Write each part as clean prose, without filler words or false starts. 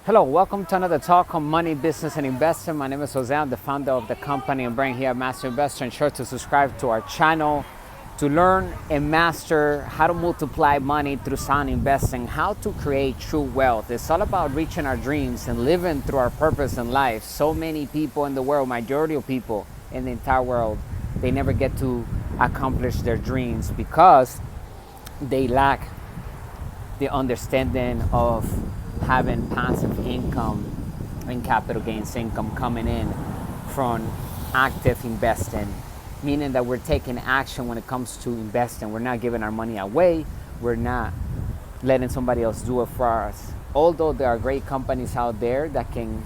Hello, welcome to another talk on money, business, and investing. My name is Jose. I'm the founder of the company and brand here at Master Investor. Ensure to subscribe to our channel to learn and master how to multiply money through sound investing, how to create true wealth. It's all about reaching our dreams and living through our purpose in life. So many people in the world, majority of people in the entire world, they never get to accomplish their dreams because they lack the understanding of having passive income and capital gains income coming in from active investing, meaning that we're taking action when it comes to investing. We're not giving our money away. We're not letting somebody else do it for us. Although there are great companies out there that can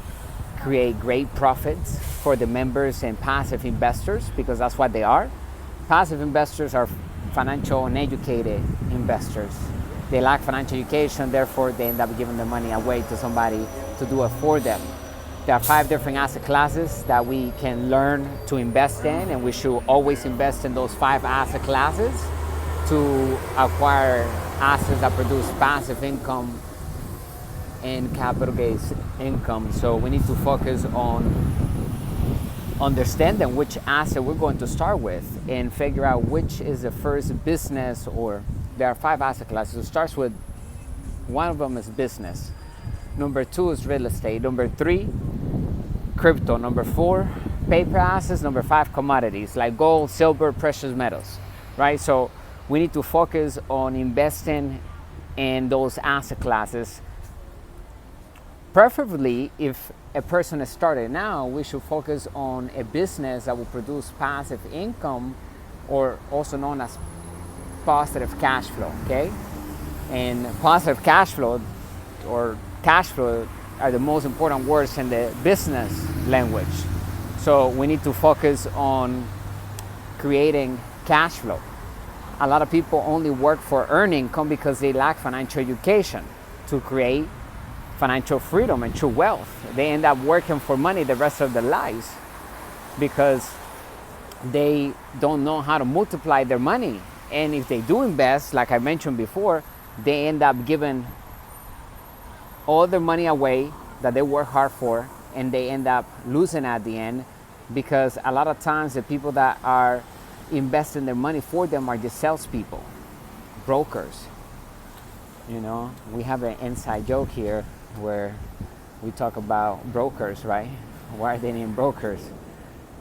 create great profits for the members and passive investors, because that's what they are. Passive investors are financial and educated investors. They lack financial education, therefore they end up giving the money away to somebody to do it for them. There are 5 different asset classes that we can learn to invest in, and we should always invest in those 5 asset classes to acquire assets that produce passive income and capital gains income. So we need to focus on understanding which asset we're going to start with and figure out which is the first business, or there are 5 asset classes. It starts with, one of them is business. Number 2 is real estate. Number 3, crypto. Number 4, paper assets. Number 5, commodities like gold, silver, precious metals, right? So we need to focus on investing in those asset classes. Preferably, if a person is starting now, we should focus on a business that will produce passive income, or also known as positive cash flow, okay? And positive cash flow or cash flow are the most important words in the business language. So we need to focus on creating cash flow. A lot of people only work for earning income because they lack financial education to create financial freedom and true wealth. They end up working for money the rest of their lives because they don't know how to multiply their money. And if they do invest, like I mentioned before, they end up giving all their money away that they work hard for, and they end up losing at the end, because a lot of times the people that are investing their money for them are just salespeople, brokers. You know, we have an inside joke here where we talk about brokers, right? Why are they named brokers,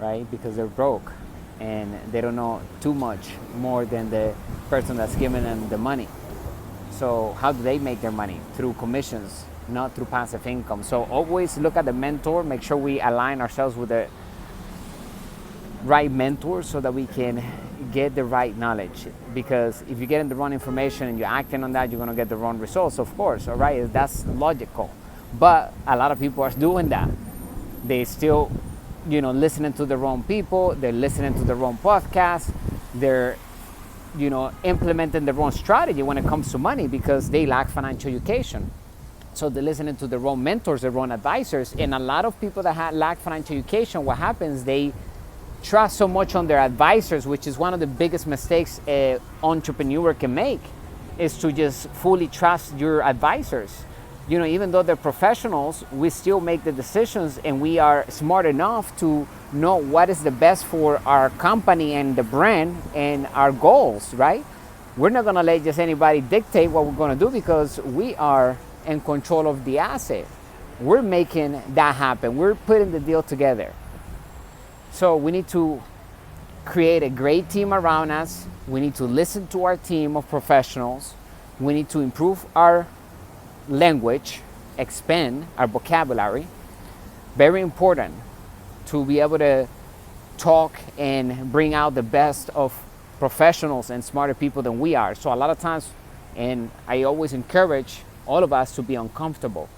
right? Because they're broke and they don't know too much more than the person that's giving them the money. So how do they make their money? Through commissions, not through passive income. So always look at the mentor, make sure we align ourselves with the right mentor so that we can get the right knowledge. Because if you're getting the wrong information and you're acting on that, you're going to get the wrong results, of course, all right? That's logical. But a lot of people are doing that. They still, listening to the wrong people. They're listening to the wrong podcast. They're, implementing the wrong strategy when it comes to money because they lack financial education. So they're listening to the wrong mentors, the wrong advisors. And a lot of people that lack financial education, what happens, they trust so much on their advisors, which is one of the biggest mistakes an entrepreneur can make, is to just fully trust your advisors. Even though they're professionals, we still make the decisions, and we are smart enough to know what is the best for our company and the brand and our goals, right? We're not going to let just anybody dictate what we're going to do, because we are in control of the asset. We're making that happen. We're putting the deal together. So we need to create a great team around us. We need to listen to our team of professionals. We need to improve our language, expand our vocabulary. Very important to be able to talk and bring out the best of professionals and smarter people than we are. So a lot of times, and I always encourage all of us to be uncomfortable,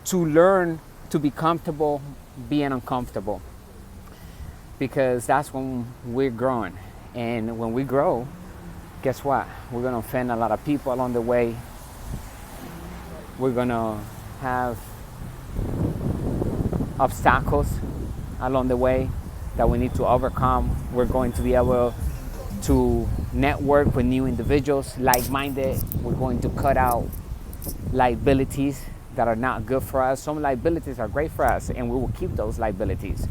to learn to be comfortable being uncomfortable, because that's when we're growing. And when we grow, guess what? We're going to offend a lot of people along the way. We're going to have obstacles along the way that we need to overcome. We're going to be able to network with new individuals, like-minded. We're going to cut out liabilities that are not good for us. Some liabilities are great for us, and we will keep those liabilities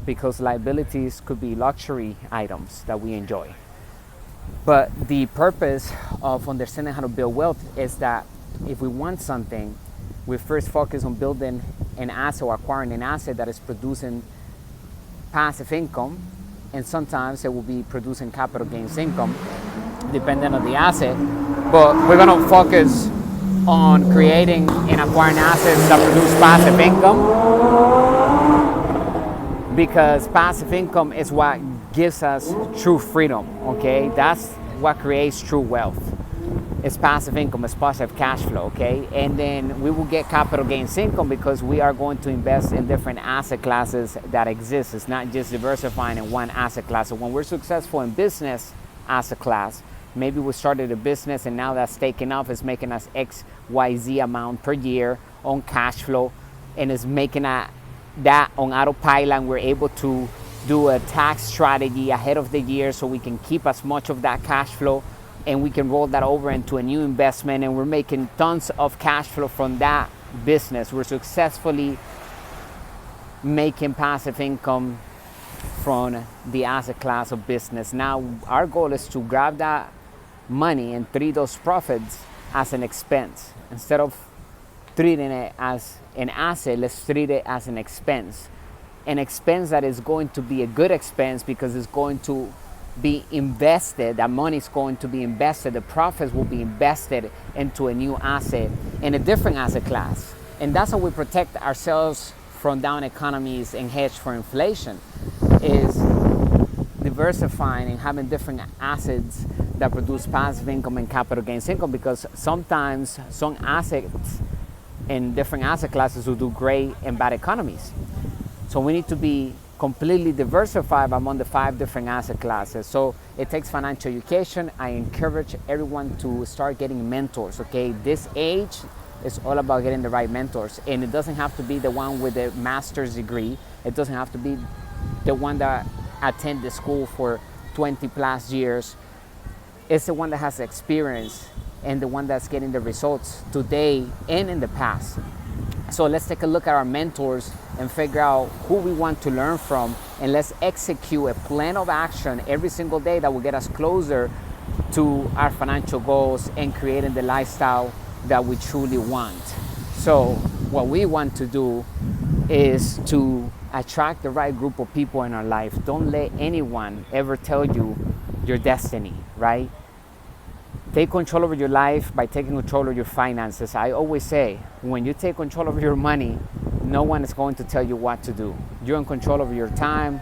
because liabilities could be luxury items that we enjoy. But the purpose of understanding how to build wealth is that if we want something, we first focus on building an asset or acquiring an asset that is producing passive income, and sometimes it will be producing capital gains income depending on the asset. But we're going to focus on creating and acquiring assets that produce passive income, because passive income is what gives us true freedom, okay? That's what creates true wealth. It's passive income, it's positive cash flow, okay? And then we will get capital gains income because we are going to invest in different asset classes that exist. It's not just diversifying in one asset class. So when we're successful in business asset class, maybe we started a business and now that's taking off, it's making us X, Y, Z amount per year on cash flow, and it's making that on autopilot, and we're able to do a tax strategy ahead of the year so we can keep as much of that cash flow and we can roll that over into a new investment, and we're making tons of cash flow from that business. We're successfully making passive income from the asset class of business. Now our goal is to grab that money and treat those profits as an expense. Instead of treating it as an asset, let's treat it as an expense. An expense that is going to be a good expense because it's going to be invested, that money is going to be invested, the profits will be invested into a new asset in a different asset class. And that's how we protect ourselves from down economies and hedge for inflation, is diversifying and having different assets that produce passive income and capital gains income, because sometimes some assets in different asset classes will do great in bad economies. So we need to be completely diversified among the 5 different asset classes. So it takes financial education. I encourage everyone to start getting mentors, okay? This age is all about getting the right mentors. And it doesn't have to be the one with a master's degree. It doesn't have to be the one that attended school for 20 plus years. It's the one that has experience and the one that's getting the results today and in the past. So let's take a look at our mentors and figure out who we want to learn from, and let's execute a plan of action every single day that will get us closer to our financial goals and creating the lifestyle that we truly want. So what we want to do is to attract the right group of people in our life. Don't let anyone ever tell you your destiny, right? Take control over your life by taking control of your finances. I always say, when you take control of your money, no one is going to tell you what to do. You're in control over your time,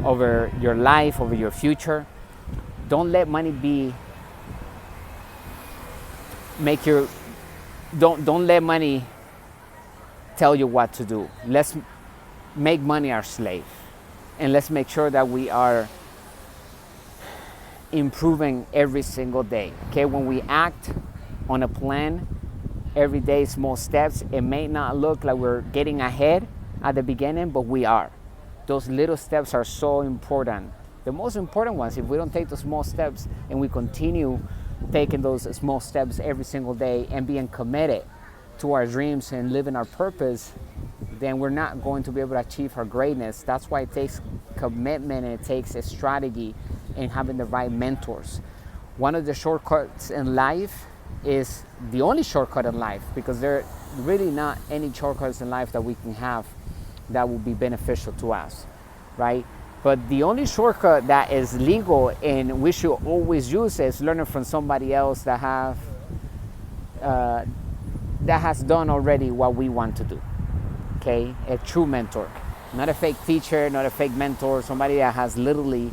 over your life, over your future. Don't let money don't let money tell you what to do. Let's make money our slave. And let's make sure that we are improving every single day, okay? When we act on a plan, every day, small steps, it may not look like we're getting ahead at the beginning, but we are. Those little steps are so important. The most important ones, if we don't take those small steps and we continue taking those small steps every single day and being committed to our dreams and living our purpose, then we're not going to be able to achieve our greatness. That's why it takes commitment and it takes a strategy and having the right mentors. One of the shortcuts in life is the only shortcut in life, because there are really not any shortcuts in life that we can have that will be beneficial to us, right? But the only shortcut that is legal and we should always use is learning from somebody else that has done already what we want to do, okay? A true mentor, not a fake teacher, not a fake mentor, somebody that has literally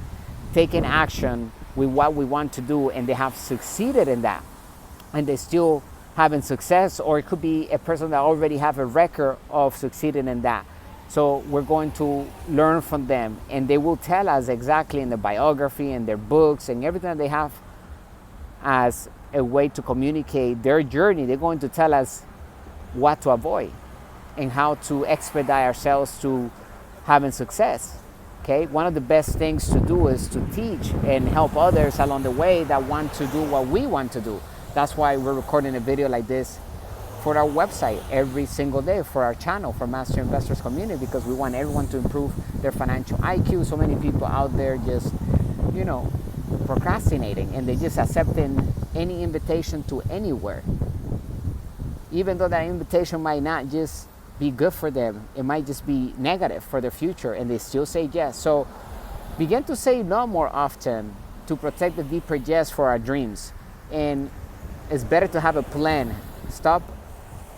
taken action with what we want to do and they have succeeded in that and they still having success, or it could be a person that already have a record of succeeding in that. So we're going to learn from them, and they will tell us exactly in the biography and their books and everything that they have as a way to communicate their journey. They're going to tell us what to avoid and how to expedite ourselves to having success. Okay, one of the best things to do is to teach and help others along the way that want to do what we want to do. That's why we're recording a video like this for our website every single day, for our channel, for Master Investors Community, because we want everyone to improve their financial IQ. So many people out there just, procrastinating, and they just accepting any invitation to anywhere. Even though that invitation might not just be good for them, it might just be negative for their future, and they still say yes. So begin to say no more often to protect the deeper yes for our dreams. And it's better to have a plan. Stop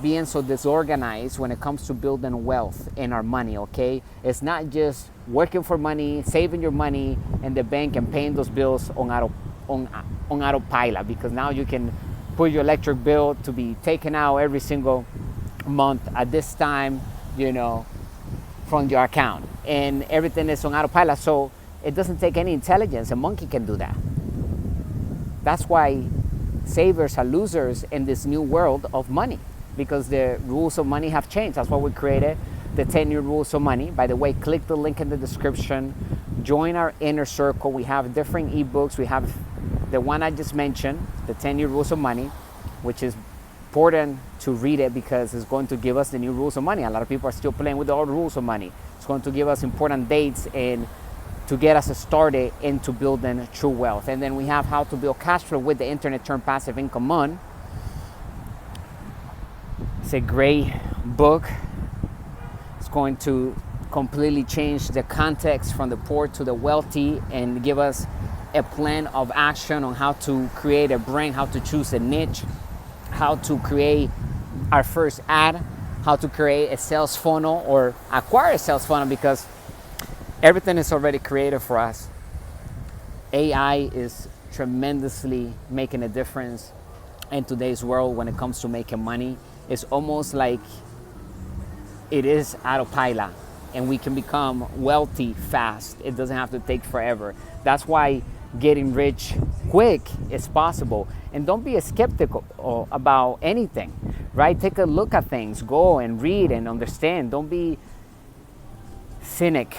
being so disorganized when it comes to building wealth in our money, okay? It's not just working for money, saving your money in the bank and paying those bills on autopilot, because now you can put your electric bill to be taken out every single month at this time, from your account, and everything is on autopilot. So it doesn't take any intelligence. A monkey can do that. That's why savers are losers in this new world of money, because the rules of money have changed. That's why we created the 10-year rules of money. By the way, click the link in the description. Join our inner circle. We have different ebooks. We have the one I just mentioned, the 10-year rules of money, which is important to read it because it's going to give us the new rules of money. A lot of people are still playing with the old rules of money. It's going to give us important dates and to get us started into building true wealth. And then we have how to build cash flow with the internet, turn passive income on. It's a great book. It's going to completely change the context from the poor to the wealthy and give us a plan of action on how to create a brand, how to choose a niche, how to create our first ad, how to create a sales funnel or acquire a sales funnel, because everything is already created for us. AI is tremendously making a difference in today's world when it comes to making money. It's almost like it is autopilot, and we can become wealthy fast. It doesn't have to take forever. That's why getting rich quick is possible. And don't be skeptical about anything, right? Take a look at things. Go and read and understand. Don't be cynic,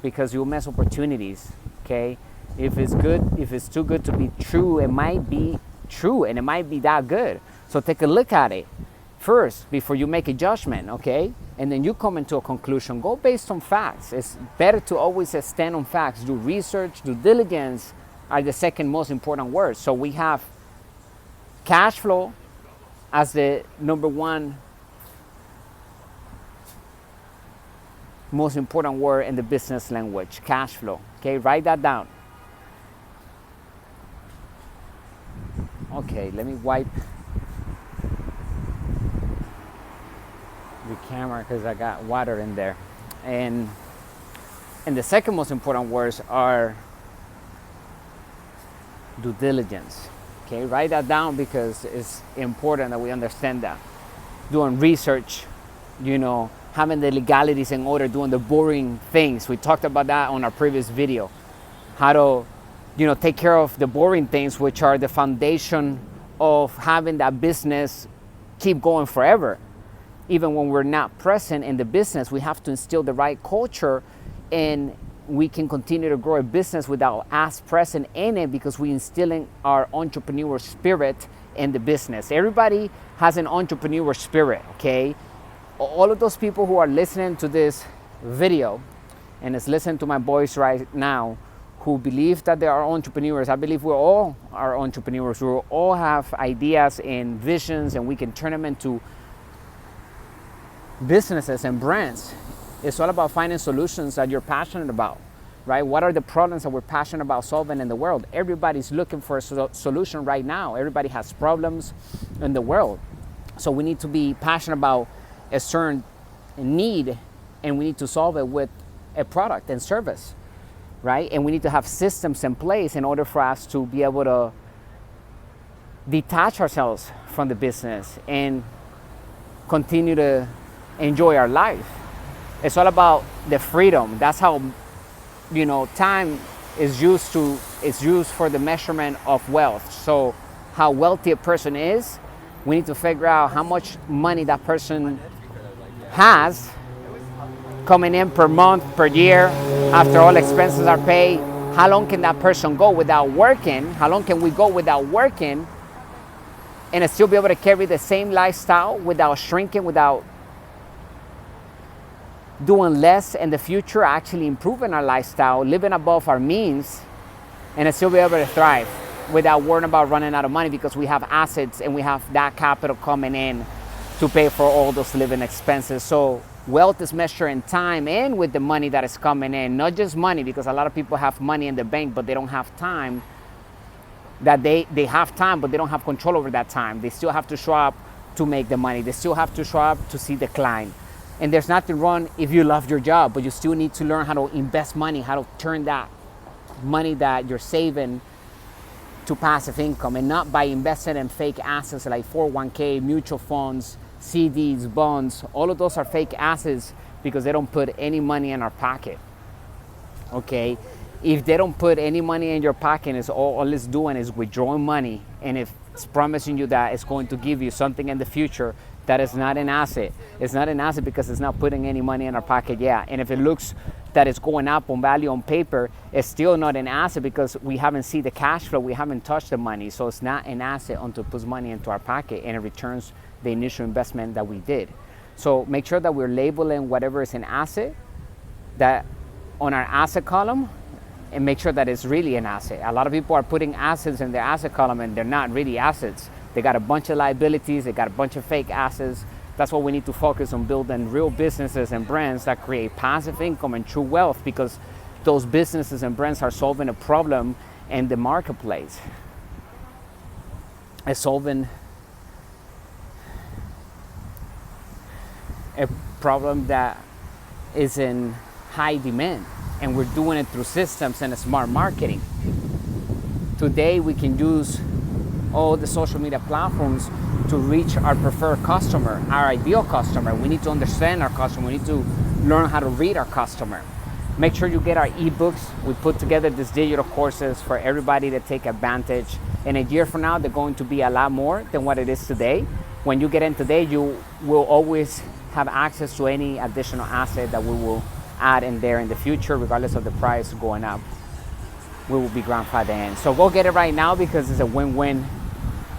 because you'll miss opportunities, okay? If it's good, if it's too good to be true, it might be true, and it might be that good. So take a look at it first before you make a judgment, okay? And then you come into a conclusion. Go based on facts. It's better to always stand on facts. Do research, due diligence are the second most important words. So we have cash flow as the number one most important word in the business language, cash flow. Okay, write that down. Okay, let me wipe the camera because I got water in there. And the second most important words are due diligence. Okay, write that down because it's important that we understand that. Doing research, having the legalities in order, doing the boring things. We talked about that on our previous video. How to, take care of the boring things, which are the foundation of having that business keep going forever. Even when we're not present in the business, we have to instill the right culture, and we can continue to grow a business without us present in it, because we instilling our entrepreneur spirit in the business. Everybody has an entrepreneur spirit, okay? All of those people who are listening to this video and is listening to my voice right now, who believe that they are entrepreneurs, I believe we all are entrepreneurs. We all have ideas and visions, and we can turn them into businesses and brands. It's all about finding solutions that you're passionate about, right? What are the problems that we're passionate about solving in the world? Everybody's looking for a solution right now. Everybody has problems in the world. So we need to be passionate about a certain need, and we need to solve it with a product and service, right? And we need to have systems in place in order for us to be able to detach ourselves from the business and continue to enjoy our life. It's all about the freedom. That's how, time is used for the measurement of wealth. So how wealthy a person is, we need to figure out how much money that person has coming in per month, per year, after all expenses are paid. How long can that person go without working? How long can we go without working and still be able to carry the same lifestyle without shrinking, without doing less in the future, actually improving our lifestyle, living above our means, and still be able to thrive without worrying about running out of money, because we have assets and we have that capital coming in to pay for all those living expenses. So wealth is measured in time and with the money that is coming in, not just money, because a lot of people have money in the bank, but they don't have time. That they have time, but they don't have control over that time. They still have to show up to make the money. They still have to show up to see the client. And there's nothing wrong if you love your job, but you still need to learn how to invest money, how to turn that money that you're saving to passive income, and not by investing in fake assets like 401k, mutual funds, CDs, bonds. All of those are fake assets because they don't put any money in our pocket. Okay? If they don't put any money in your pocket, it's all it's doing is withdrawing money, and if it's promising you that it's going to give you something in the future, that is not an asset. It's not an asset because it's not putting any money in our pocket yet. And if it looks that it's going up on value on paper, it's still not an asset because we haven't seen the cash flow, we haven't touched the money. So it's not an asset until it puts money into our pocket and it returns the initial investment that we did. So make sure that we're labeling whatever is an asset that on our asset column, and make sure that it's really an asset. A lot of people are putting assets in their asset column and they're not really assets. They got a bunch of liabilities, they got a bunch of fake assets. That's why we need to focus on building real businesses and brands that create passive income and true wealth, because those businesses and brands are solving a problem in the marketplace. It's solving a problem that is in high demand, and we're doing it through systems and smart marketing. Today we can use all the social media platforms to reach our preferred customer, our ideal customer. We need to understand our customer. We need to learn how to read our customer. Make sure you get our ebooks. We put together these digital courses for everybody to take advantage. In a year from now, they're going to be a lot more than what it is today. When you get in today, you will always have access to any additional asset that we will add in there in the future, regardless of the price going up. We will be grandfathered in. So go get it right now because it's a win-win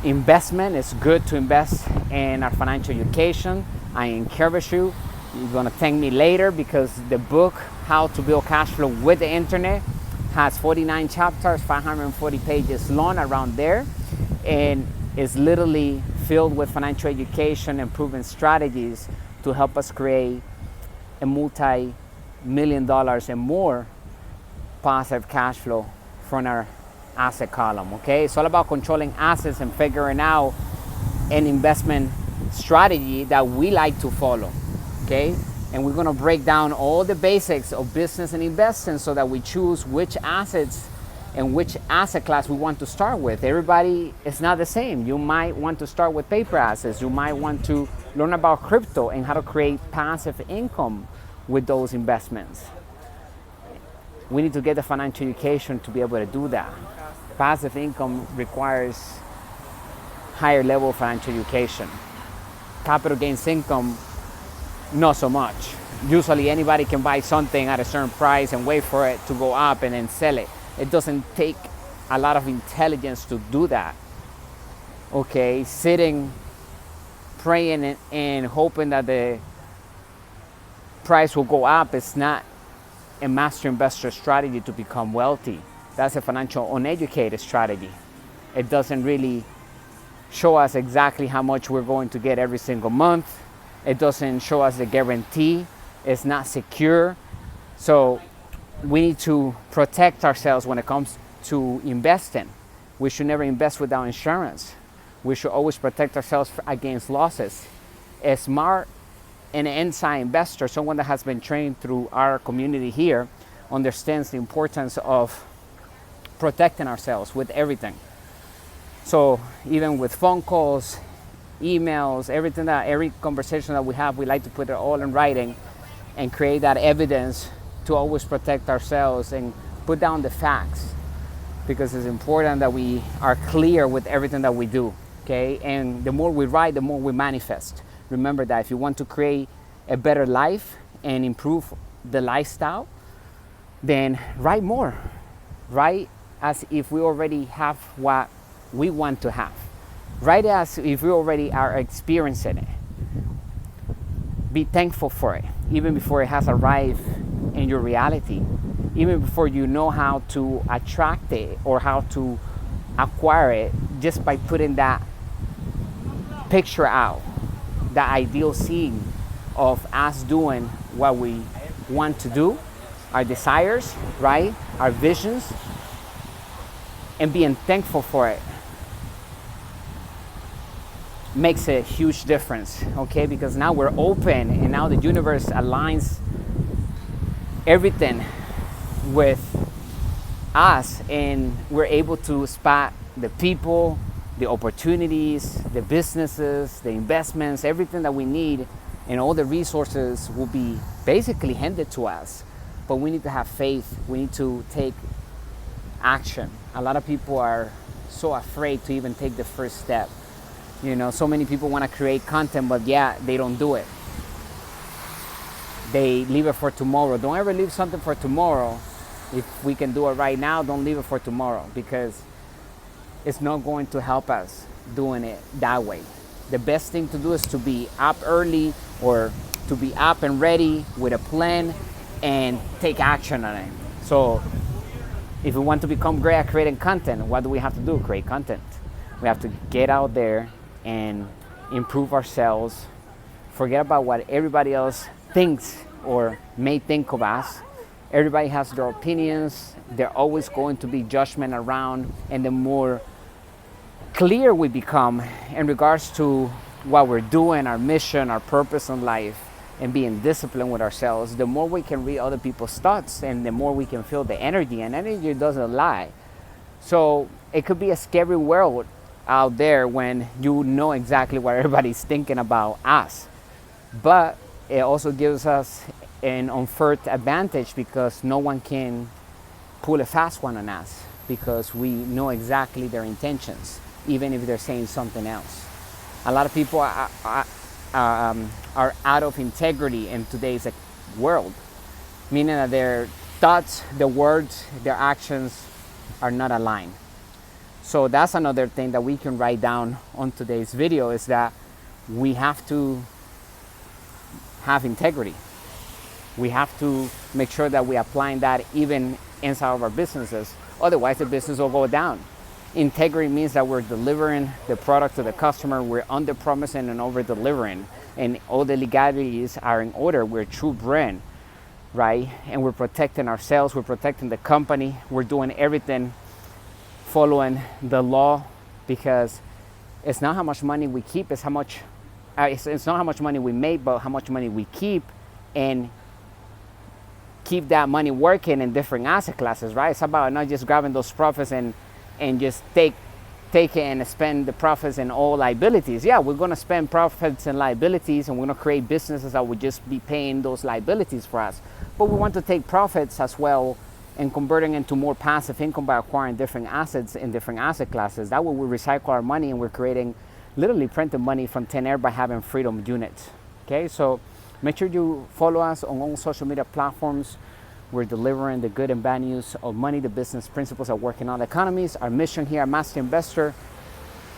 investment. It's good to invest in our financial education. I encourage you. You're gonna thank me later because the book, How to Build Cash Flow with the Internet, has 49 chapters, 540 pages long, around there, and is literally filled with financial education and proven strategies to help us create a multi-million dollars and more positive cash flow from our asset column. Okay, it's all about controlling assets and figuring out an investment strategy that we like to follow. Okay, and we're going to break down all the basics of business and investing so that we choose which assets and which asset class we want to start with. Everybody is not the same. You might want to start with paper assets. You might want to learn about crypto and how to create passive income with those investments. We need to get the financial education to be able to do that. Passive income requires higher level of financial education. Capital gains income, not so much. Usually anybody can buy something at a certain price and wait for it to go up and then sell it. It doesn't take a lot of intelligence to do that. Okay, sitting, praying and hoping that the price will go up is not a master investor strategy to become wealthy. That's a financial uneducated strategy. It doesn't really show us exactly how much we're going to get every single month. It doesn't show us the guarantee. It's not secure. So we need to protect ourselves when it comes to investing. We should never invest without insurance. We should always protect ourselves against losses. A smart and an inside investor, someone that has been trained through our community here, understands the importance of protecting ourselves with everything. So even with phone calls, emails, every conversation that we have, we like to put it all in writing and create that evidence to always protect ourselves and put down the facts, because it's important that we are clear with everything that we do. Okay, and the more we write, the more we manifest. Remember that if you want to create a better life and improve the lifestyle, then write more. Write as if we already have what we want to have. Write it as if you already are experiencing it. Be thankful for it, even before it has arrived in your reality, even before you know how to attract it or how to acquire it, just by putting that picture out, that ideal scene of us doing what we want to do, our desires, right? Our visions, and being thankful for it makes a huge difference, okay? Because now we're open, and now the universe aligns everything with us, and we're able to spot the people, the opportunities, the businesses, the investments, everything that we need, and all the resources will be basically handed to us. But we need to have faith. We need to take action. A lot of people are so afraid to even take the first step. You know, so many people want to create content, but they don't do it. They leave it for tomorrow. Don't ever leave something for tomorrow. If we can do it right now, don't leave it for tomorrow, because it's not going to help us doing it that way. The best thing to do is to be up early, or to be up and ready with a plan and take action on it. So if we want to become great at creating content, what do we have to do? Create content. We have to get out there and improve ourselves. Forget about what everybody else thinks or may think of us. Everybody has their opinions. There's always going to be judgment around, and the more clear we become in regards to what we're doing, our mission, our purpose in life, and being disciplined with ourselves, the more we can read other people's thoughts, and the more we can feel the energy, and energy doesn't lie. So it could be a scary world out there when you know exactly what everybody's thinking about us. But it also gives us an unfair advantage, because no one can pull a fast one on us, because we know exactly their intentions, even if they're saying something else. A lot of people are out of integrity in today's world, meaning that their thoughts, their words, their actions are not aligned. So that's another thing that we can write down on today's video, is that we have to have integrity. We have to make sure that we're applying that even inside of our businesses. Otherwise, the business will go down. Integrity means that we're delivering the product to the customer. We're under promising and over delivering, and all the legalities are in order. We're a true brand, right? And we're protecting ourselves. We're protecting the company. We're doing everything following the law, because it's not how much money we keep. It's how much. It's not how much money we make, but how much money we keep, and keep that money working in different asset classes, right? It's about not just grabbing those profits and just take it and spend the profits in all liabilities. Yeah, we're going to spend profits and liabilities, and we're going to create businesses that would just be paying those liabilities for us. But we want to take profits as well and converting into more passive income by acquiring different assets in different asset classes. That way we recycle our money, and we're creating literally printed money from thin air by having freedom units. Okay, so make sure you follow us on all social media platforms. We're delivering the good and bad news of money, the business principles that work in all economies. Our mission here at Master Investor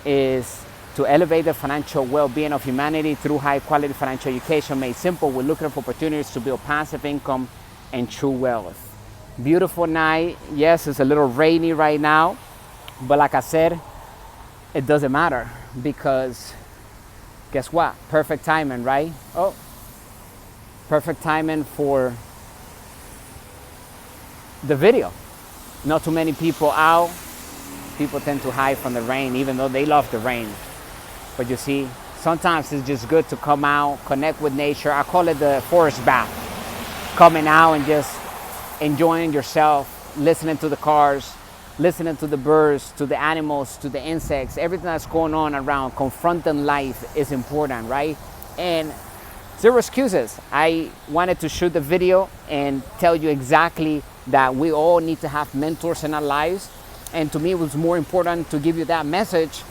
is to elevate the financial well-being of humanity through high-quality financial education. Made simple, we're looking for opportunities to build passive income and true wealth. Beautiful night. Yes, it's a little rainy right now, but like I said, it doesn't matter, because guess what? Perfect timing, right? Oh, perfect timing for the video. Not too many people out. People tend to hide from the rain, even though they love the rain. But you see, sometimes it's just good to come out, connect with nature. I call it the forest bath. Coming out and just enjoying yourself, listening to the cars, listening to the birds, to the animals, to the insects, everything that's going on around. Confronting life is important, right? And zero excuses. I wanted to shoot the video and tell you exactly that we all need to have mentors in our lives. And to me, it was more important to give you that message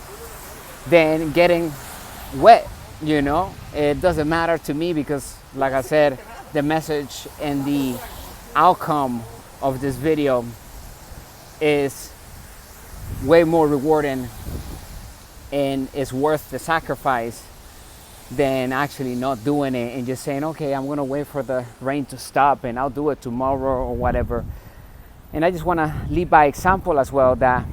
than getting wet, you know? It doesn't matter to me, because like I said, the message and the outcome of this video is way more rewarding and it's worth the sacrifice than actually not doing it and just saying, okay, I'm gonna wait for the rain to stop and I'll do it tomorrow or whatever. And I just wanna lead by example as well, that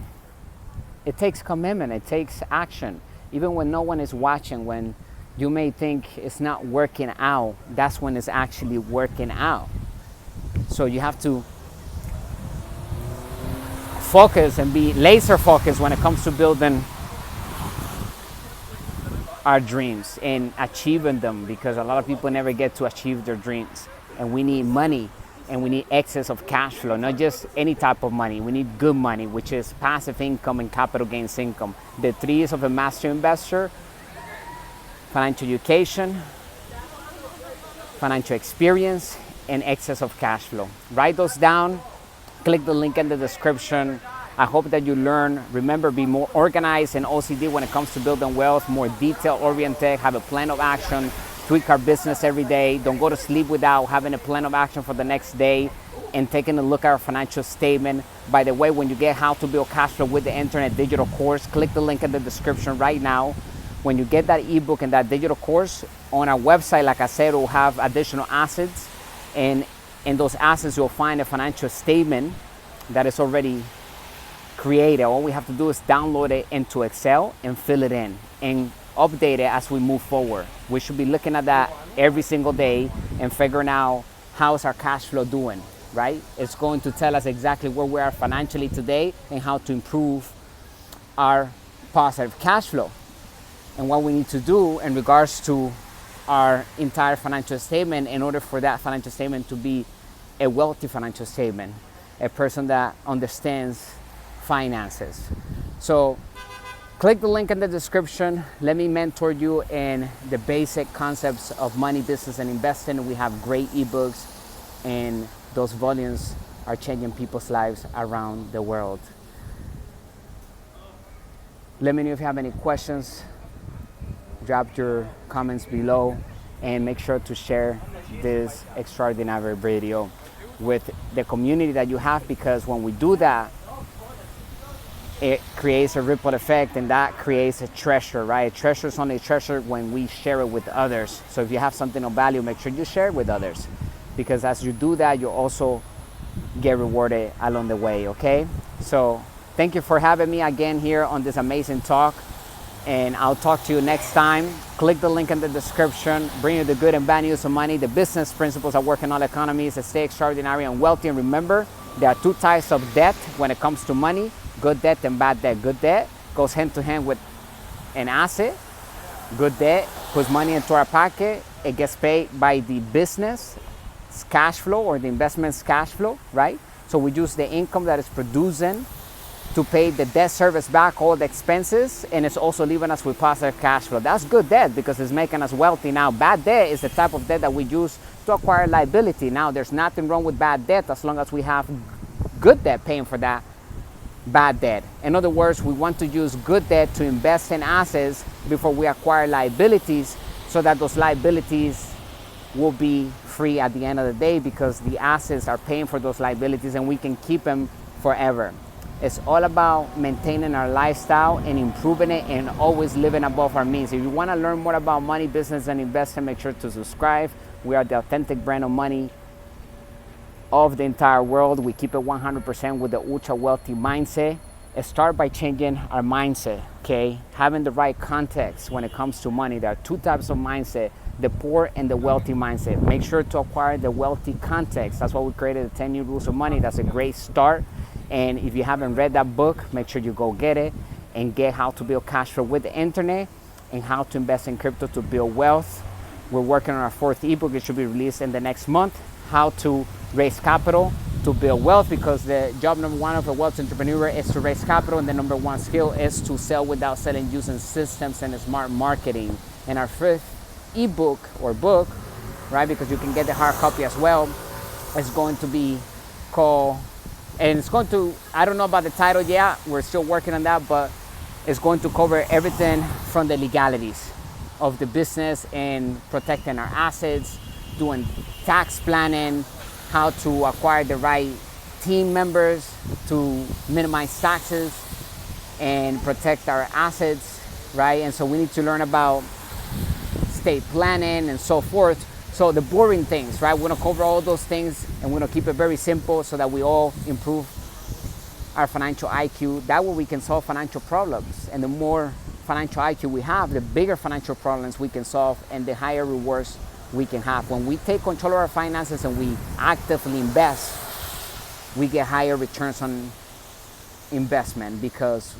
it takes commitment, it takes action. Even when no one is watching, when you may think it's not working out, that's when it's actually working out. So you have to focus and be laser focused when it comes to building our dreams and achieving them, because a lot of people never get to achieve their dreams. And we need money, and we need excess of cash flow, not just any type of money. We need good money, which is passive income and capital gains income. The 3 E's of a master investor: financial education, financial experience, and excess of cash flow. Write those down. Click the link in the description. I hope that you learn. Remember, be more organized and OCD when it comes to building wealth, more detail oriented, have a plan of action, tweak our business every day. Don't go to sleep without having a plan of action for the next day and taking a look at our financial statement. By the way, when you get How to Build Cash Flow with the Internet digital course, click the link in the description right now. When you get that ebook and that digital course, on our website, like I said, we'll have additional assets, and in those assets you'll find a financial statement that is already created. All we have to do is download it into Excel and fill it in and update it as we move forward. We should be looking at that every single day and figuring out how's our cash flow doing, right? It's going to tell us exactly where we are financially today and how to improve our positive cash flow and what we need to do in regards to our entire financial statement in order for that financial statement to be a wealthy financial statement, a person that understands finances. So click the link in the description. Let me mentor you in the basic concepts of money, business, and investing. We have great ebooks, and those volumes are changing people's lives around the world. Let me know if you have any questions. Drop your comments below, and make sure to share this extraordinary video with the community that you have, because when we do that, it creates a ripple effect, and that creates a treasure, right? A treasure is only a treasure when we share it with others. So if you have something of value, make sure you share it with others, because as you do that, you'll also get rewarded along the way, okay? So thank you for having me again here on this amazing talk, and I'll talk to you next time. Click the link in the description. Bring you the good and bad news of money, the business principles that work in all economies, that stay extraordinary and wealthy. And remember, there are 2 types of debt when it comes to money: good debt and bad debt. Good debt goes hand to hand with an asset. Good debt puts money into our pocket. It gets paid by the business cash flow or the investment's cash flow, right? So we use the income that is producing to pay the debt service back, all the expenses, and it's also leaving us with positive cash flow. That's good debt because it's making us wealthy. Now, bad debt is the type of debt that we use to acquire liability. Now, there's nothing wrong with bad debt as long as we have good debt paying for that bad debt. In other words, we want to use good debt to invest in assets before we acquire liabilities, so that those liabilities will be free at the end of the day, because the assets are paying for those liabilities and we can keep them forever. It's all about maintaining our lifestyle and improving it, and always living above our means. If you want to learn more about money, business, and investing, make sure to subscribe. We are the authentic brand of money of the entire world. We keep it 100% with the ultra wealthy mindset. Start by changing our mindset, okay? Having the right context when it comes to money. There are 2 types of mindset: the poor and the wealthy mindset. Make sure to acquire the wealthy context. That's why we created the 10 New Rules of Money. That's a great start. And if you haven't read that book, make sure you go get it and get How to Build Cash Flow with the Internet and How to Invest in Crypto to Build Wealth. We're working on our 4th ebook. It should be released in the next month. How to raise capital to build wealth, because the job number 1 of a wealth entrepreneur is to raise capital, and the number 1 skill is to sell without selling, using systems and smart marketing. And our 5th ebook or book, right, because you can get the hard copy as well, is going to be called, and it's going to, I don't know about the title yet, we're still working on that, but it's going to cover everything from the legalities of the business and protecting our assets, doing tax planning, how to acquire the right team members to minimize taxes and protect our assets, right? And so we need to learn about estate planning and so forth. So the boring things, right? We're gonna cover all those things, and we're gonna keep it very simple so that we all improve our financial IQ. That way we can solve financial problems. And the more financial IQ we have, the bigger financial problems we can solve and the higher rewards we can have. When we take control of our finances and we actively invest, we get higher returns on investment because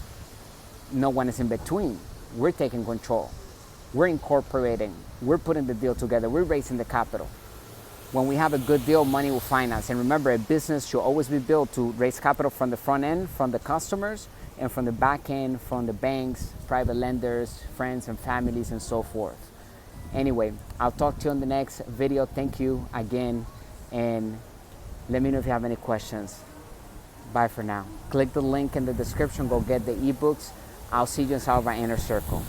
no one is in between. We're taking control. We're incorporating. We're putting the deal together. We're raising the capital. When we have a good deal, money will find us. And remember, a business should always be built to raise capital from the front end, from the customers, and from the back end, from the banks, private lenders, friends and families, and so forth. Anyway, I'll talk to you on the next video. Thank you again, and let me know if you have any questions. Bye for now. Click the link in the description. Go get the ebooks. I'll see you inside my inner circle.